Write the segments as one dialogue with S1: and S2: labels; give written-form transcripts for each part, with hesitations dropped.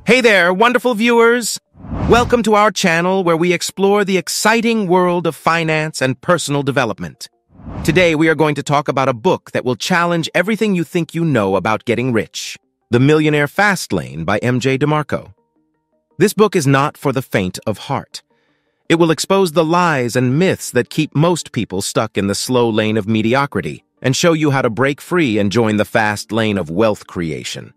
S1: Hey there, wonderful viewers! Welcome to our channel where we explore the exciting world of finance and personal development. Today we are going to talk about a book that will challenge everything you think you know about getting rich. The Millionaire Fastlane by MJ DeMarco. This book is not for the faint of heart. It will expose the lies and myths that keep most people stuck in the slow lane of mediocrity and show you how to break free and join the fast lane of wealth creation.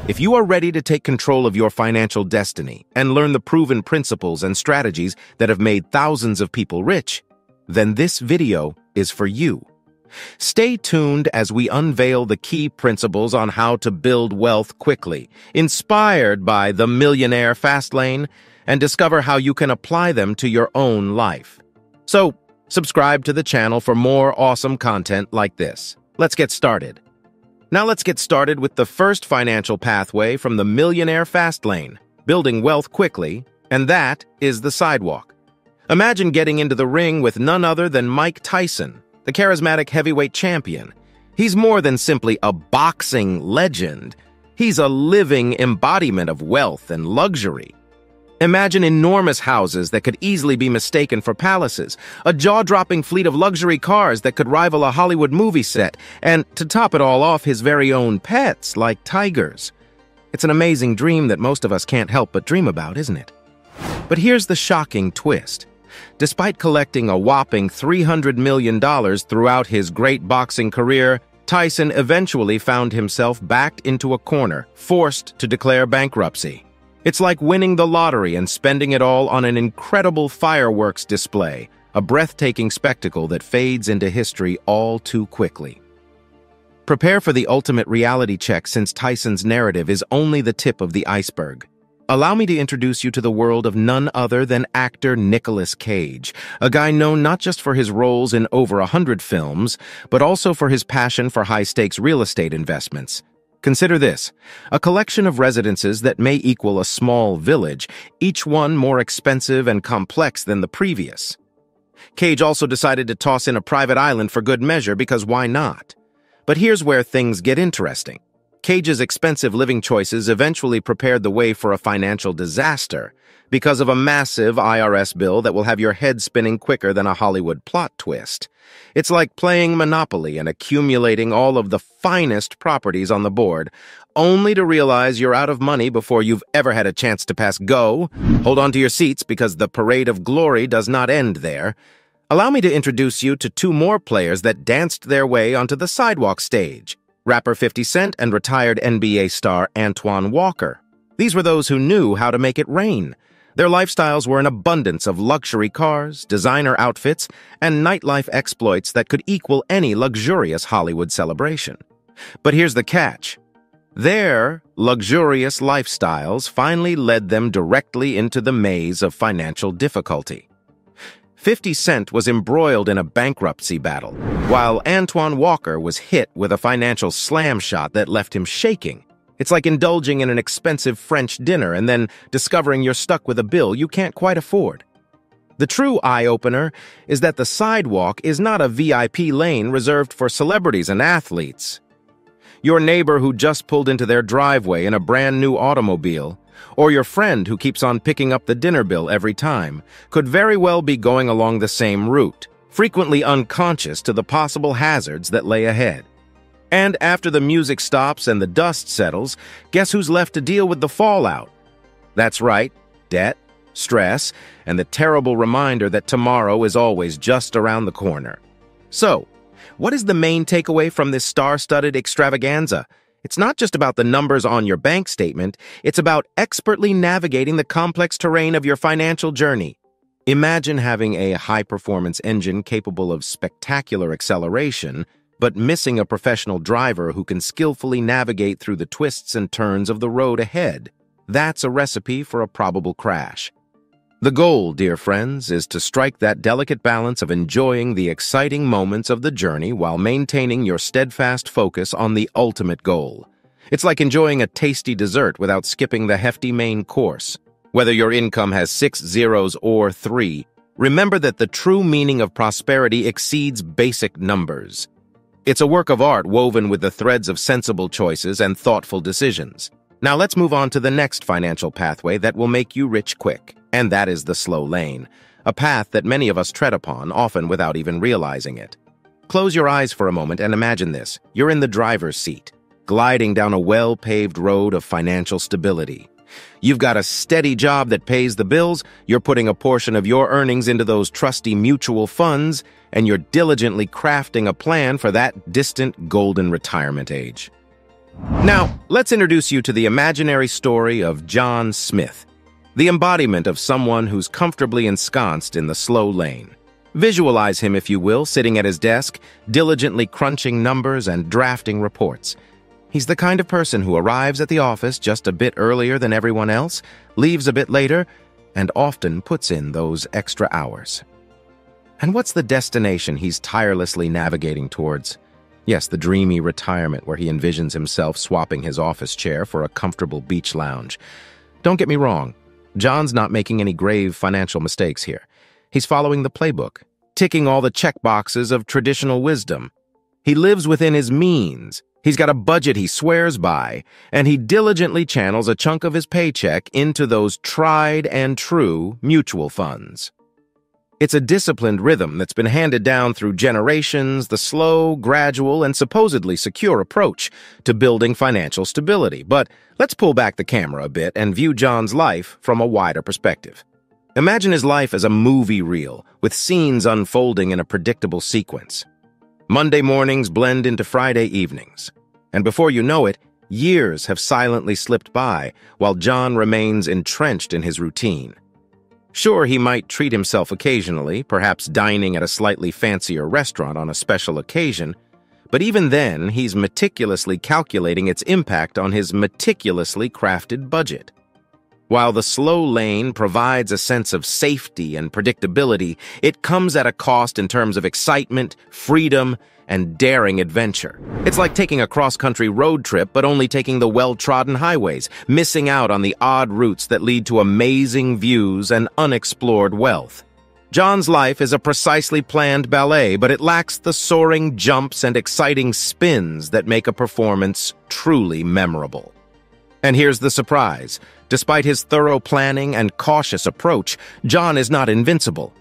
S1: If you are ready to take control of your financial destiny and learn the proven principles and strategies that have made thousands of people rich, then this video is for you. Stay tuned as we unveil the key principles on how to build wealth quickly, inspired by the Millionaire Fastlane, and discover how you can apply them to your own life. So, subscribe to the channel for more awesome content like this. Let's get started. Now let's get started with the first financial pathway from the Millionaire Fastlane, building wealth quickly, and that is the sidewalk. Imagine getting into the ring with none other than Mike Tyson, the charismatic heavyweight champion. He's more than simply a boxing legend. He's a living embodiment of wealth and luxury. Imagine enormous houses that could easily be mistaken for palaces, a jaw-dropping fleet of luxury cars that could rival a Hollywood movie set, and, to top it all off, his very own pets, like tigers. It's an amazing dream that most of us can't help but dream about, isn't it? But here's the shocking twist. Despite collecting a whopping $300 million throughout his great boxing career, Tyson eventually found himself backed into a corner, forced to declare bankruptcy. It's like winning the lottery and spending it all on an incredible fireworks display, a breathtaking spectacle that fades into history all too quickly. Prepare for the ultimate reality check, since Tyson's narrative is only the tip of the iceberg. Allow me to introduce you to the world of none other than actor Nicolas Cage, a guy known not just for his roles in over 100 films, but also for his passion for high-stakes real estate investments. Consider this, a collection of residences that may equal a small village, each one more expensive and complex than the previous. Cage also decided to toss in a private island for good measure, because why not? But here's where things get interesting. Cage's expensive living choices eventually prepared the way for a financial disaster because of a massive IRS bill that will have your head spinning quicker than a Hollywood plot twist. It's like playing Monopoly and accumulating all of the finest properties on the board, only to realize you're out of money before you've ever had a chance to pass go. Hold on to your seats, because the parade of glory does not end there. Allow me to introduce you to two more players that danced their way onto the sidewalk stage: rapper 50 Cent and retired NBA star Antoine Walker. These were those who knew how to make it rain. Their lifestyles were an abundance of luxury cars, designer outfits, and nightlife exploits that could equal any luxurious Hollywood celebration. But here's the catch. Their luxurious lifestyles finally led them directly into the maze of financial difficulty. 50 Cent was embroiled in a bankruptcy battle, while Antoine Walker was hit with a financial slam shot that left him shaking. It's like indulging in an expensive French dinner and then discovering you're stuck with a bill you can't quite afford. The true eye-opener is that the sidewalk is not a VIP lane reserved for celebrities and athletes. Your neighbor who just pulled into their driveway in a brand-new automobile, or your friend who keeps on picking up the dinner bill every time, could very well be going along the same route, frequently unconscious to the possible hazards that lay ahead. And after the music stops and the dust settles, guess who's left to deal with the fallout? That's right, debt, stress, and the terrible reminder that tomorrow is always just around the corner. So, what is the main takeaway from this star-studded extravaganza? It's not just about the numbers on your bank statement, it's about expertly navigating the complex terrain of your financial journey. Imagine having a high-performance engine capable of spectacular acceleration, but missing a professional driver who can skillfully navigate through the twists and turns of the road ahead. That's a recipe for a probable crash. The goal, dear friends, is to strike that delicate balance of enjoying the exciting moments of the journey while maintaining your steadfast focus on the ultimate goal. It's like enjoying a tasty dessert without skipping the hefty main course. Whether your income has 6 zeros or 3, remember that the true meaning of prosperity exceeds basic numbers. It's a work of art woven with the threads of sensible choices and thoughtful decisions. Now let's move on to the next financial pathway that will make you rich quick, and that is the slow lane, a path that many of us tread upon, often without even realizing it. Close your eyes for a moment and imagine this. You're in the driver's seat, gliding down a well-paved road of financial stability. You've got a steady job that pays the bills, you're putting a portion of your earnings into those trusty mutual funds, and you're diligently crafting a plan for that distant golden retirement age. Now, let's introduce you to the imaginary story of John Smith, the embodiment of someone who's comfortably ensconced in the slow lane. Visualize him, if you will, sitting at his desk, diligently crunching numbers and drafting reports. He's the kind of person who arrives at the office just a bit earlier than everyone else, leaves a bit later, and often puts in those extra hours. And what's the destination he's tirelessly navigating towards? Yes, the dreamy retirement where he envisions himself swapping his office chair for a comfortable beach lounge. Don't get me wrong, John's not making any grave financial mistakes here. He's following the playbook, ticking all the check boxes of traditional wisdom. He lives within his means. He's got a budget he swears by, and he diligently channels a chunk of his paycheck into those tried and true mutual funds. It's a disciplined rhythm that's been handed down through generations, the slow, gradual, and supposedly secure approach to building financial stability. But let's pull back the camera a bit and view John's life from a wider perspective. Imagine his life as a movie reel, with scenes unfolding in a predictable sequence. Monday mornings blend into Friday evenings, and before you know it, years have silently slipped by while John remains entrenched in his routine. Sure, he might treat himself occasionally, perhaps dining at a slightly fancier restaurant on a special occasion, but even then, he's meticulously calculating its impact on his meticulously crafted budget. While the slow lane provides a sense of safety and predictability, it comes at a cost in terms of excitement, freedom, and daring adventure. It's like taking a cross-country road trip but only taking the well-trodden highways, missing out on the odd routes that lead to amazing views and unexplored wealth. John's life is a precisely planned ballet, but it lacks the soaring jumps and exciting spins that make a performance truly memorable. And here's the surprise. Despite his thorough planning and cautious approach, John is not invincible.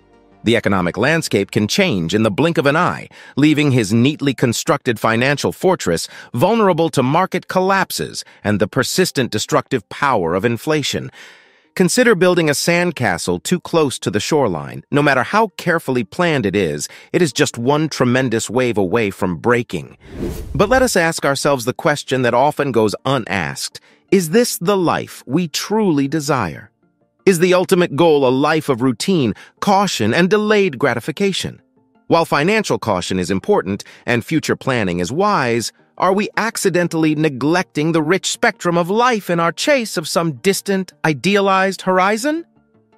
S1: The economic landscape can change in the blink of an eye, leaving his neatly constructed financial fortress vulnerable to market collapses and the persistent destructive power of inflation. Consider building a sandcastle too close to the shoreline. No matter how carefully planned it is just one tremendous wave away from breaking. But let us ask ourselves the question that often goes unasked. Is this the life we truly desire? Is the ultimate goal a life of routine, caution, and delayed gratification? While financial caution is important and future planning is wise, are we accidentally neglecting the rich spectrum of life in our chase of some distant, idealized horizon?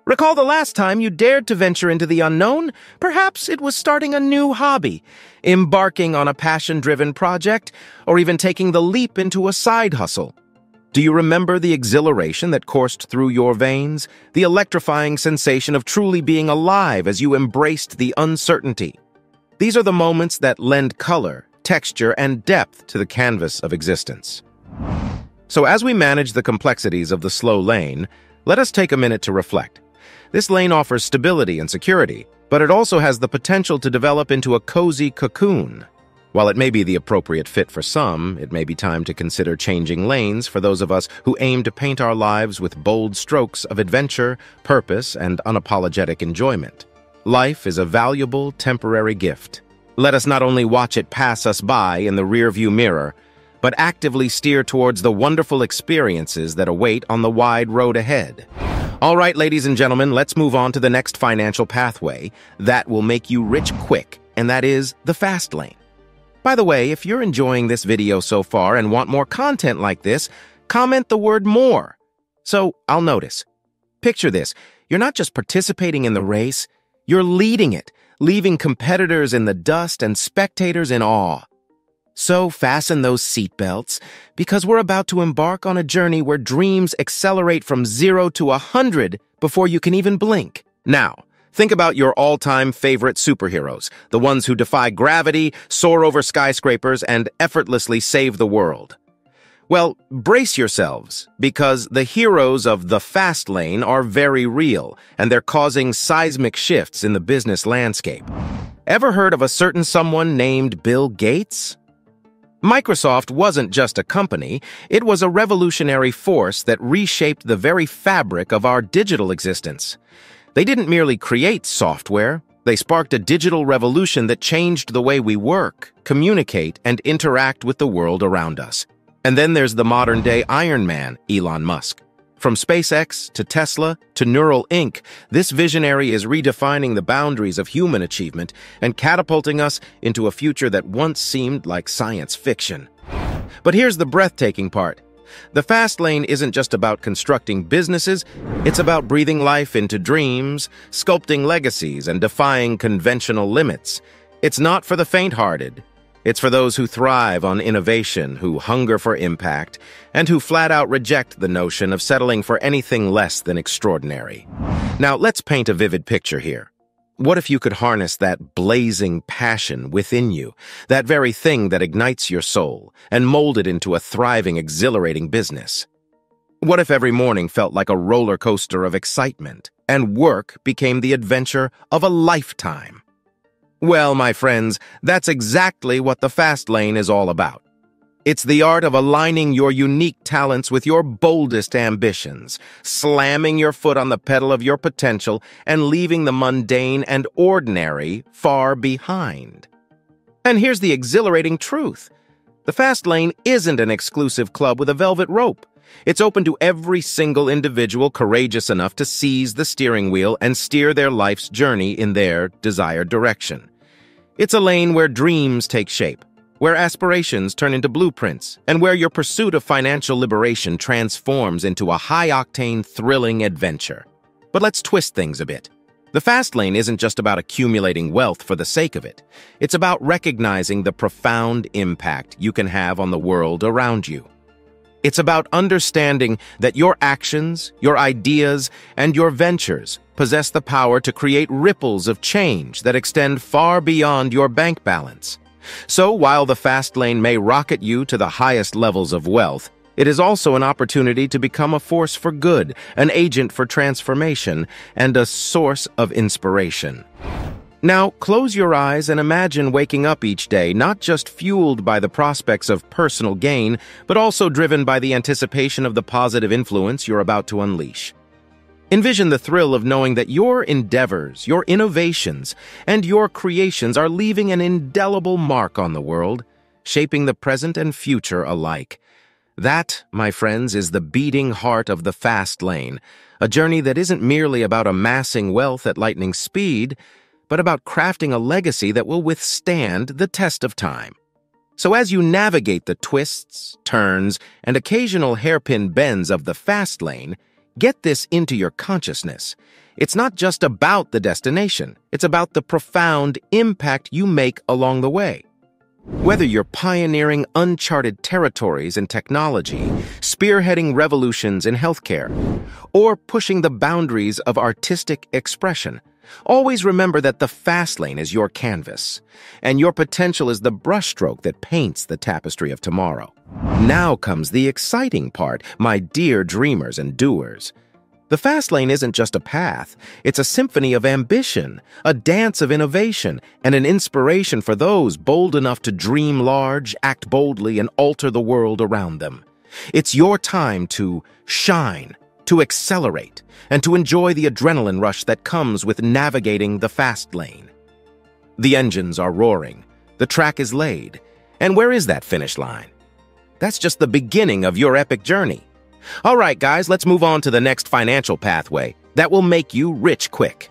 S1: Recall the last time you dared to venture into the unknown? Perhaps it was starting a new hobby, embarking on a passion-driven project, or even taking the leap into a side hustle. Do you remember the exhilaration that coursed through your veins? The electrifying sensation of truly being alive as you embraced the uncertainty? These are the moments that lend color, texture, and depth to the canvas of existence. So as we manage the complexities of the slow lane, let us take a minute to reflect. This lane offers stability and security, but it also has the potential to develop into a cozy cocoon. While it may be the appropriate fit for some, it may be time to consider changing lanes for those of us who aim to paint our lives with bold strokes of adventure, purpose, and unapologetic enjoyment. Life is a valuable, temporary gift. Let us not only watch it pass us by in the rearview mirror, but actively steer towards the wonderful experiences that await on the wide road ahead. All right, ladies and gentlemen, let's move on to the next financial pathway that will make you rich quick, and that is the fast lane. By the way, if you're enjoying this video so far and want more content like this, comment the word more, so I'll notice. Picture this. You're not just participating in the race, you're leading it, leaving competitors in the dust and spectators in awe. So fasten those seatbelts, because we're about to embark on a journey where dreams accelerate from 0 to 100 before you can even blink. Now, think about your all-time favorite superheroes, the ones who defy gravity, soar over skyscrapers, and effortlessly save the world. Well, brace yourselves, because the heroes of the fast lane are very real, and they're causing seismic shifts in the business landscape. Ever heard of a certain someone named Bill Gates? Microsoft wasn't just a company, it was a revolutionary force that reshaped the very fabric of our digital existence. They didn't merely create software, they sparked a digital revolution that changed the way we work, communicate, and interact with the world around us. And then there's the modern-day Iron Man, Elon Musk. From SpaceX to Tesla to Neural Inc., this visionary is redefining the boundaries of human achievement and catapulting us into a future that once seemed like science fiction. But here's the breathtaking part. The fast lane isn't just about constructing businesses, it's about breathing life into dreams, sculpting legacies, and defying conventional limits. It's not for the faint-hearted. It's for those who thrive on innovation, who hunger for impact, and who flat-out reject the notion of settling for anything less than extraordinary. Now, let's paint a vivid picture here. What if you could harness that blazing passion within you, that very thing that ignites your soul, and mold it into a thriving, exhilarating business? What if every morning felt like a roller coaster of excitement, and work became the adventure of a lifetime? Well, my friends, that's exactly what the fast lane is all about. It's the art of aligning your unique talents with your boldest ambitions, slamming your foot on the pedal of your potential, and leaving the mundane and ordinary far behind. And here's the exhilarating truth. The fast lane isn't an exclusive club with a velvet rope. It's open to every single individual courageous enough to seize the steering wheel and steer their life's journey in their desired direction. It's a lane where dreams take shape, where aspirations turn into blueprints, and where your pursuit of financial liberation transforms into a high-octane, thrilling adventure. But let's twist things a bit. The fast lane isn't just about accumulating wealth for the sake of it. It's about recognizing the profound impact you can have on the world around you. It's about understanding that your actions, your ideas, and your ventures possess the power to create ripples of change that extend far beyond your bank balance. So while the fast lane may rocket you to the highest levels of wealth, it is also an opportunity to become a force for good, an agent for transformation, and a source of inspiration. Now, close your eyes and imagine waking up each day not just fueled by the prospects of personal gain, but also driven by the anticipation of the positive influence you're about to unleash. Envision the thrill of knowing that your endeavors, your innovations, and your creations are leaving an indelible mark on the world, shaping the present and future alike. That, my friends, is the beating heart of the fast lane, a journey that isn't merely about amassing wealth at lightning speed, but about crafting a legacy that will withstand the test of time. So as you navigate the twists, turns, and occasional hairpin bends of the fast lane, get this into your consciousness. It's not just about the destination, it's about the profound impact you make along the way. Whether you're pioneering uncharted territories in technology, spearheading revolutions in healthcare, or pushing the boundaries of artistic expression, always remember that the fast lane is your canvas, and your potential is the brushstroke that paints the tapestry of tomorrow. Now comes the exciting part, my dear dreamers and doers. The fast lane isn't just a path, it's a symphony of ambition, a dance of innovation, and an inspiration for those bold enough to dream large, act boldly, and alter the world around them. It's your time to shine, to accelerate, and to enjoy the adrenaline rush that comes with navigating the fast lane. The engines are roaring, the track is laid, and where is that finish line? That's just the beginning of your epic journey. All right, guys, let's move on to the next financial pathway that will make you rich quick.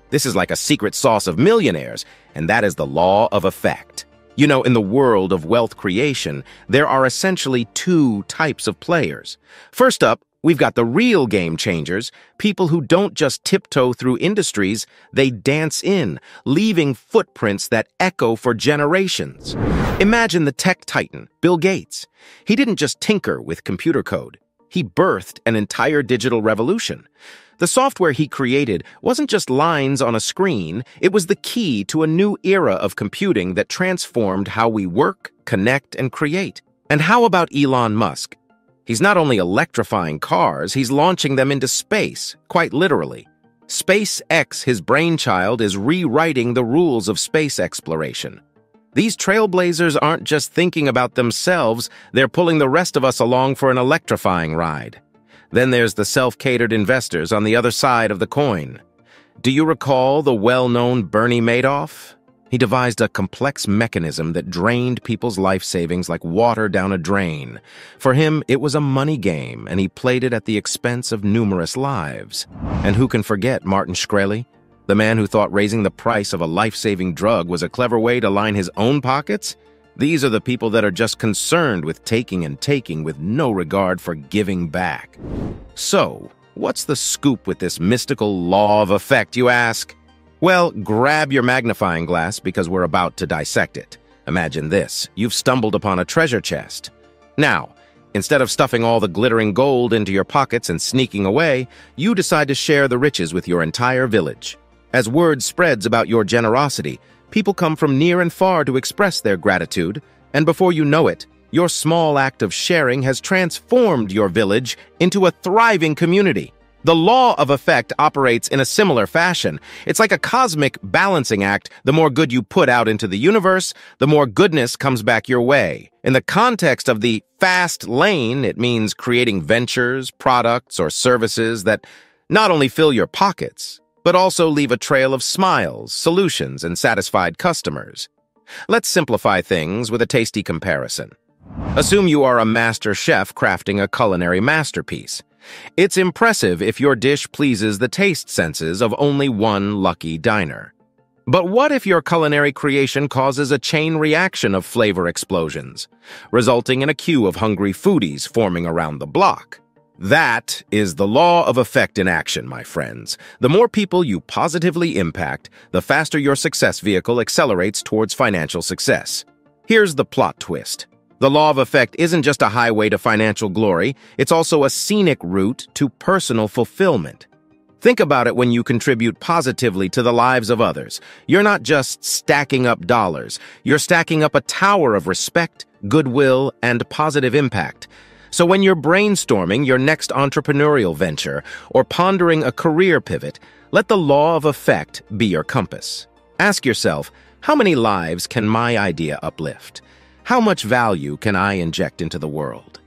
S1: This is like a secret sauce of millionaires, and that is the law of effect. You know, in the world of wealth creation, there are essentially two types of players. First up, we've got the real game changers, people who don't just tiptoe through industries, they dance in, leaving footprints that echo for generations. Imagine the tech titan, Bill Gates. He didn't just tinker with computer code. He birthed an entire digital revolution. The software he created wasn't just lines on a screen, it was the key to a new era of computing that transformed how we work, connect, and create. And how about Elon Musk, He's not only electrifying cars, he's launching them into space, quite literally. SpaceX, his brainchild, is rewriting the rules of space exploration. These trailblazers aren't just thinking about themselves, they're pulling the rest of us along for an electrifying ride. Then there's the self-catered investors on the other side of the coin. Do you recall the well-known Bernie Madoff? He devised a complex mechanism that drained people's life savings like water down a drain. For him, it was a money game, and he played it at the expense of numerous lives. And who can forget Martin Shkreli, the man who thought raising the price of a life-saving drug was a clever way to line his own pockets? These are the people that are just concerned with taking and taking with no regard for giving back. So, what's the scoop with this mystical law of effect, you ask? Well, grab your magnifying glass because we're about to dissect it. Imagine this. You've stumbled upon a treasure chest. Now, instead of stuffing all the glittering gold into your pockets and sneaking away, you decide to share the riches with your entire village. As word spreads about your generosity, people come from near and far to express their gratitude, and before you know it, your small act of sharing has transformed your village into a thriving community. The law of effect operates in a similar fashion. It's like a cosmic balancing act. The more good you put out into the universe, the more goodness comes back your way. In the context of the fast lane, it means creating ventures, products, or services that not only fill your pockets, but also leave a trail of smiles, solutions, and satisfied customers. Let's simplify things with a tasty comparison. Assume you are a master chef crafting a culinary masterpiece. It's impressive if your dish pleases the taste senses of only one lucky diner. But what if your culinary creation causes a chain reaction of flavor explosions, resulting in a queue of hungry foodies forming around the block? That is the law of effect in action, my friends. The more people you positively impact, the faster your success vehicle accelerates towards financial success. Here's the plot twist. The law of effect isn't just a highway to financial glory, it's also a scenic route to personal fulfillment. Think about it when you contribute positively to the lives of others. You're not just stacking up dollars, you're stacking up a tower of respect, goodwill, and positive impact. So when you're brainstorming your next entrepreneurial venture or pondering a career pivot, let the law of effect be your compass. Ask yourself, how many lives can my idea uplift? How much value can I inject into the world?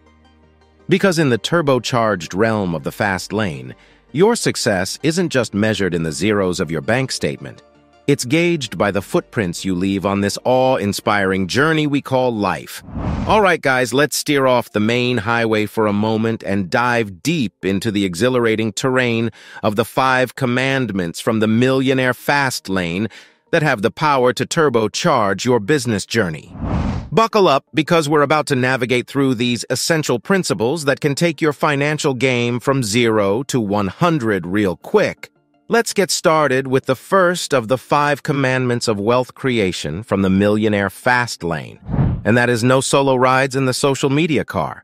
S1: Because in the turbocharged realm of the fast lane, your success isn't just measured in the zeros of your bank statement. It's gauged by the footprints you leave on this awe-inspiring journey we call life. All right, guys, let's steer off the main highway for a moment and dive deep into the exhilarating terrain of the 5 commandments from the Millionaire Fastlane that have the power to turbocharge your business journey. Buckle up because we're about to navigate through these essential principles that can take your financial game from 0 to 100 real quick. Let's get started with the first of the 5 commandments of wealth creation from the Millionaire Fastlane, and that is no solo rides in the social media car.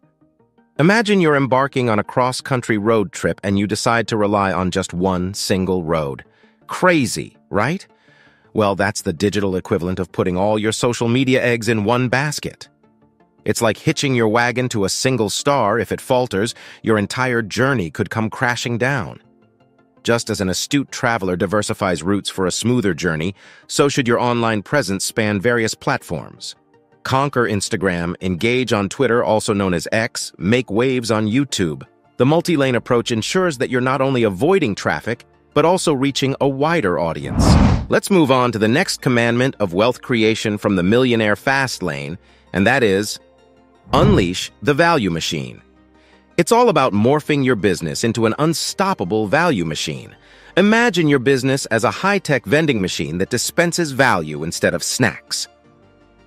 S1: Imagine you're embarking on a cross-country road trip and you decide to rely on just one single road. Crazy, right? Well, that's the digital equivalent of putting all your social media eggs in one basket. It's like hitching your wagon to a single star. If it falters, your entire journey could come crashing down. Just as an astute traveler diversifies routes for a smoother journey, so should your online presence span various platforms. Conquer Instagram, engage on Twitter, also known as X, make waves on YouTube. The multi-lane approach ensures that you're not only avoiding traffic, but also reaching a wider audience. Let's move on to the next commandment of wealth creation from the Millionaire Fastlane, and that is, unleash the value machine. It's all about morphing your business into an unstoppable value machine. Imagine your business as a high-tech vending machine that dispenses value instead of snacks.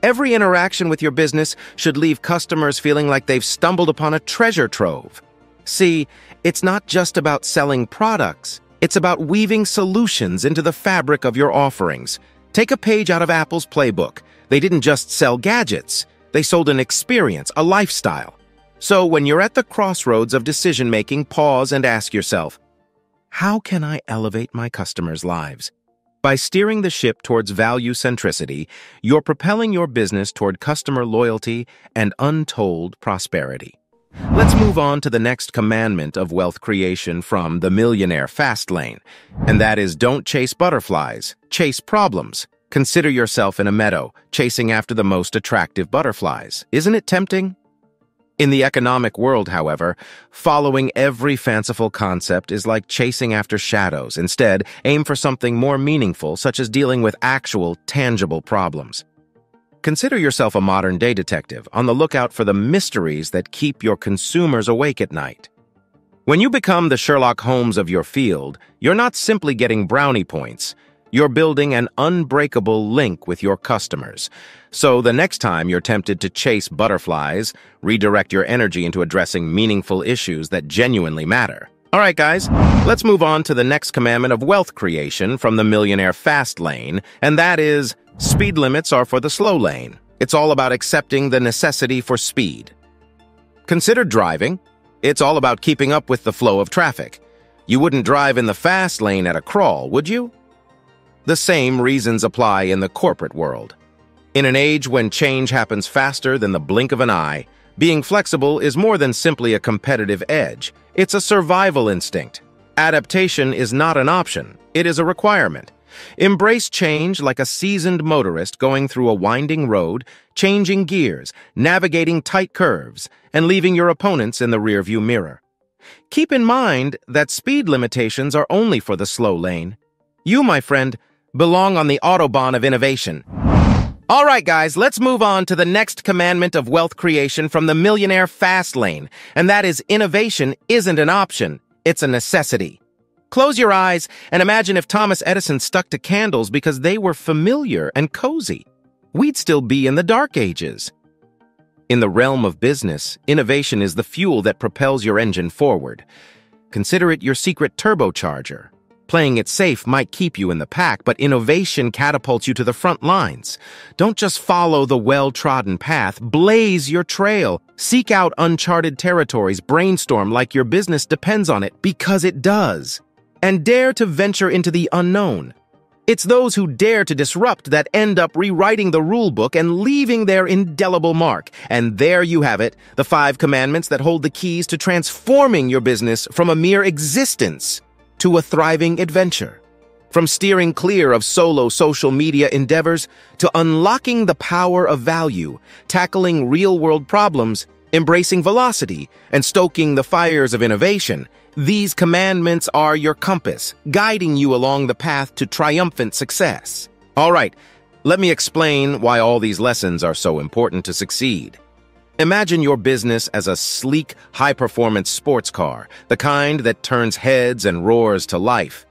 S1: Every interaction with your business should leave customers feeling like they've stumbled upon a treasure trove. See, it's not just about selling products. It's about weaving solutions into the fabric of your offerings. Take a page out of Apple's playbook. They didn't just sell gadgets. They sold an experience, a lifestyle. So when you're at the crossroads of decision-making, pause and ask yourself, how can I elevate my customers' lives? By steering the ship towards value centricity, you're propelling your business toward customer loyalty and untold prosperity. Let's move on to the next commandment of wealth creation from the Millionaire Fastlane, and that is don't chase butterflies, chase problems. Consider yourself in a meadow, chasing after the most attractive butterflies. Isn't it tempting? In the economic world, however, following every fanciful concept is like chasing after shadows. Instead, aim for something more meaningful, such as dealing with actual, tangible problems. Consider yourself a modern-day detective, on the lookout for the mysteries that keep your consumers awake at night. When you become the Sherlock Holmes of your field, you're not simply getting brownie points. You're building an unbreakable link with your customers. So the next time you're tempted to chase butterflies, redirect your energy into addressing meaningful issues that genuinely matter. All right, guys, let's move on to the next commandment of wealth creation from the Millionaire Fastlane, and that is speed limits are for the slow lane. It's all about accepting the necessity for speed. Consider driving. It's all about keeping up with the flow of traffic. You wouldn't drive in the fast lane at a crawl, would you? The same reasons apply in the corporate world. In an age when change happens faster than the blink of an eye, being flexible is more than simply a competitive edge. It's a survival instinct. Adaptation is not an option. It is a requirement. Embrace change like a seasoned motorist going through a winding road, changing gears, navigating tight curves, and leaving your opponents in the rearview mirror. Keep in mind that speed limitations are only for the slow lane. You, my friend, belong on the Autobahn of innovation. All right, guys, let's move on to the next commandment of wealth creation from the Millionaire Fastlane, and that is innovation isn't an option, it's a necessity. Close your eyes and imagine if Thomas Edison stuck to candles because they were familiar and cozy. We'd still be in the Dark Ages. In the realm of business, innovation is the fuel that propels your engine forward. Consider it your secret turbocharger. Playing it safe might keep you in the pack, but innovation catapults you to the front lines. Don't just follow the well-trodden path, blaze your trail. Seek out uncharted territories, brainstorm like your business depends on it, because it does. And dare to venture into the unknown. It's those who dare to disrupt that end up rewriting the rulebook and leaving their indelible mark. And there you have it, the 5 commandments that hold the keys to transforming your business from a mere existence to a thriving adventure. From steering clear of solo social media endeavors to unlocking the power of value, tackling real-world problems, embracing velocity, and stoking the fires of innovation, these commandments are your compass, guiding you along the path to triumphant success. All right, let me explain why all these lessons are so important to succeed. Imagine your business as a sleek, high-performance sports car, the kind that turns heads and roars to life.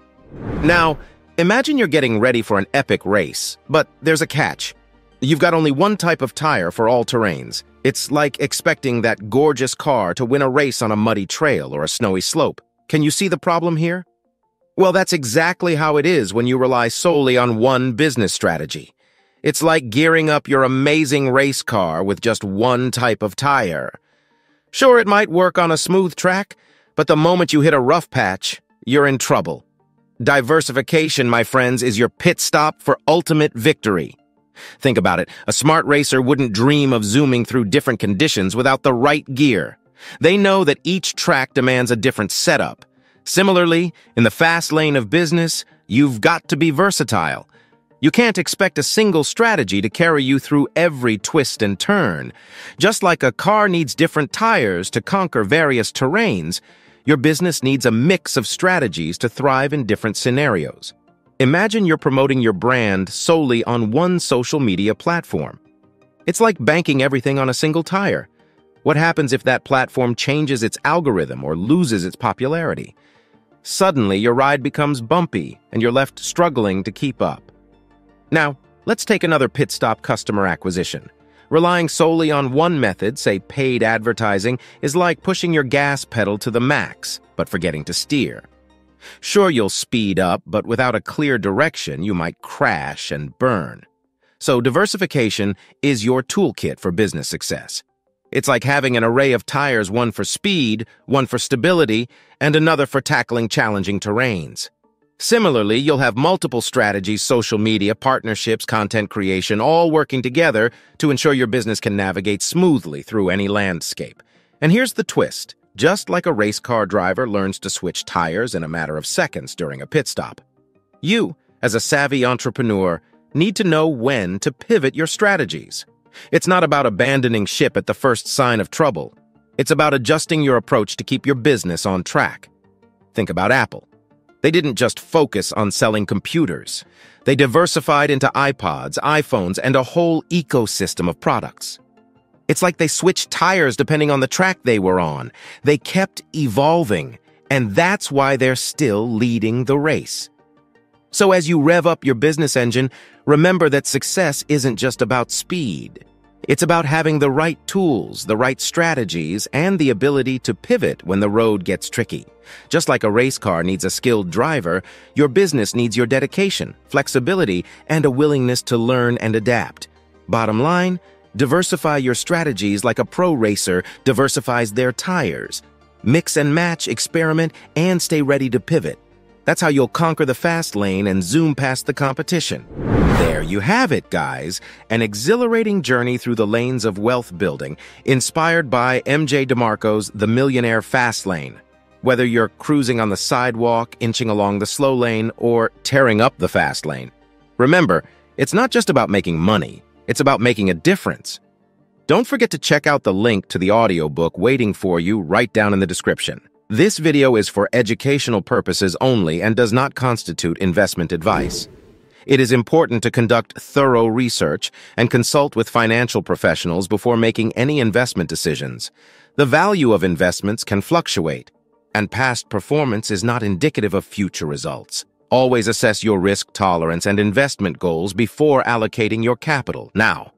S1: Now, imagine you're getting ready for an epic race, but there's a catch. You've got only one type of tire for all terrains. It's like expecting that gorgeous car to win a race on a muddy trail or a snowy slope. Can you see the problem here? Well, that's exactly how it is when you rely solely on one business strategy. It's like gearing up your amazing race car with just one type of tire. Sure, it might work on a smooth track, but the moment you hit a rough patch, you're in trouble. Diversification, my friends, is your pit stop for ultimate victory. Think about it. A smart racer wouldn't dream of zooming through different conditions without the right gear. They know that each track demands a different setup. Similarly, in the fast lane of business, you've got to be versatile. You can't expect a single strategy to carry you through every twist and turn. Just like a car needs different tires to conquer various terrains, your business needs a mix of strategies to thrive in different scenarios. Imagine you're promoting your brand solely on one social media platform. It's like banking everything on a single tire. What happens if that platform changes its algorithm or loses its popularity? Suddenly, your ride becomes bumpy and you're left struggling to keep up. Now, let's take another pit stop: customer acquisition. Relying solely on one method, say paid advertising, is like pushing your gas pedal to the max, but forgetting to steer. Sure, you'll speed up, but without a clear direction, you might crash and burn. So diversification is your toolkit for business success. It's like having an array of tires, one for speed, one for stability, and another for tackling challenging terrains. Similarly, you'll have multiple strategies: social media, partnerships, content creation, all working together to ensure your business can navigate smoothly through any landscape. And here's the twist. Just like a race car driver learns to switch tires in a matter of seconds during a pit stop, you, as a savvy entrepreneur, need to know when to pivot your strategies. It's not about abandoning ship at the first sign of trouble. It's about adjusting your approach to keep your business on track. Think about Apple. They didn't just focus on selling computers. They diversified into iPods, iPhones, and a whole ecosystem of products. It's like they switched tires depending on the track they were on. They kept evolving, and that's why they're still leading the race. So as you rev up your business engine, remember that success isn't just about speed. It's about having the right tools, the right strategies, and the ability to pivot when the road gets tricky. Just like a race car needs a skilled driver, your business needs your dedication, flexibility, and a willingness to learn and adapt. Bottom line, diversify your strategies like a pro racer diversifies their tires. Mix and match, experiment, and stay ready to pivot. That's how you'll conquer the fast lane and zoom past the competition. There you have it, guys. An exhilarating journey through the lanes of wealth building, inspired by MJ DeMarco's The Millionaire Fastlane. Whether you're cruising on the sidewalk, inching along the slow lane, or tearing up the fast lane, remember, it's not just about making money. It's about making a difference. Don't forget to check out the link to the audiobook waiting for you right down in the description. This video is for educational purposes only and does not constitute investment advice. It is important to conduct thorough research and consult with financial professionals before making any investment decisions. The value of investments can fluctuate, and past performance is not indicative of future results. Always assess your risk tolerance and investment goals before allocating your capital. Now,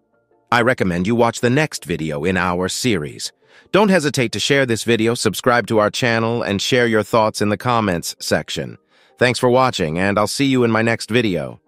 S1: I recommend you watch the next video in our series. Don't hesitate to share this video, subscribe to our channel, and share your thoughts in the comments section. Thanks for watching, and I'll see you in my next video.